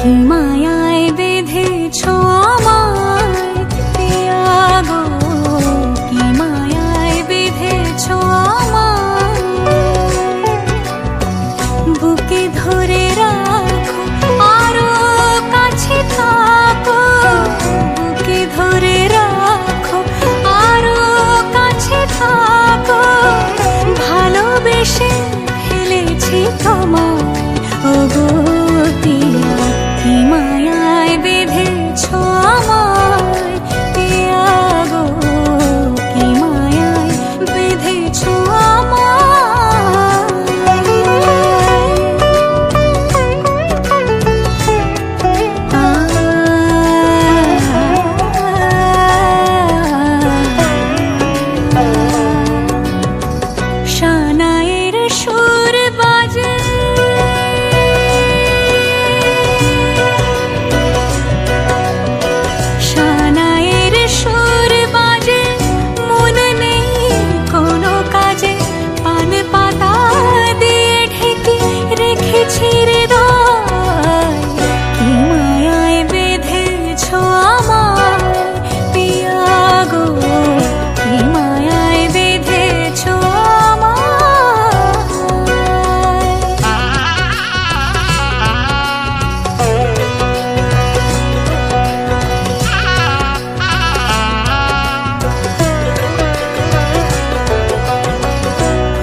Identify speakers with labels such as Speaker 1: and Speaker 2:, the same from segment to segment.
Speaker 1: কি মায়ায় বেঁধেছ আমায় পিয়া গো, কি মায়ায় বেঁধেছ আমায়। বুকে ধরে রাখো আরো কাছে থাকো, বুকে ধরে রাখো আরো কাছে থাকো। ভালোবেসে ফেলেছি তোমায় ওগো পিয়া, কি মায়ায় বেঁধেছ আমায় পিয়া গো, কি মায়ায় বেঁধেছ শানায়ের সুর বাজে, শানায়ের সুর বাজে, মন নেই কোনো কাজে। পান পাতা দিয়ে ঢেকে রেখেছি হৃদয়, কি মায়ায় বেঁধেছ আমায় পিয়া গো, কি মায়ায় বেঁধেছ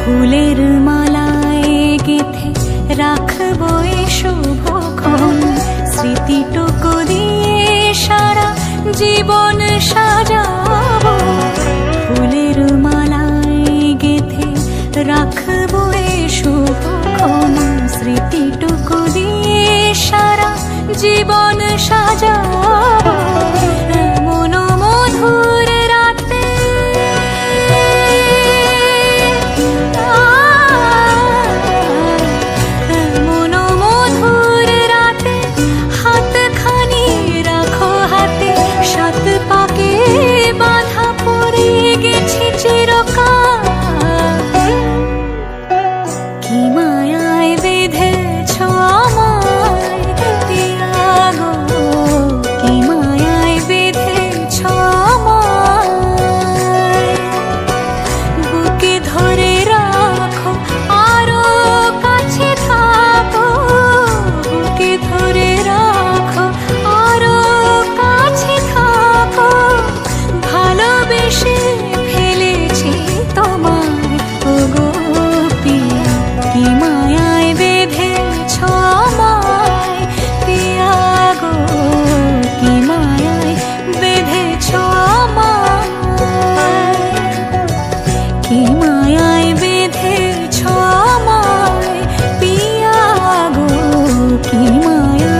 Speaker 1: ফুলের মালায় গেঁথে রাখবো এ শুভক্ষণ। স্মৃতিটুকু দিয়ে সারা জীবন সাজাবো, ফুলের মালায় গেঁথে রাখবো এ শুভক্ষণ। স্মৃতিটুকু দিয়ে সারা জীবন সাজাবো। এমন মধুর রাতে এমন মধুর রাতে হাতখানি রাখো হাতে। সাত পাকে বাঁধা পড়ে গেছি চিরকাল, কি মায়ায় বেঁধেছ আমায় পিয়া গো, কি মায়ায় বেঁধেছ আমায়। বুকে ধরে রাখো আরো কাছে থাকো, বুকে ধরে রাখো আরো কাছে থাকো। ভালোবেসে ফেলেছি তোমায় ওগো পিয়া, কি মায়ায় বেঁধেছ আমায় পিয়া গো, কি মায়ায় বেঁধেছ আমায়, কি মায়ায় বেঁধেছ আমায় পিয়া গো, কি মায়ায়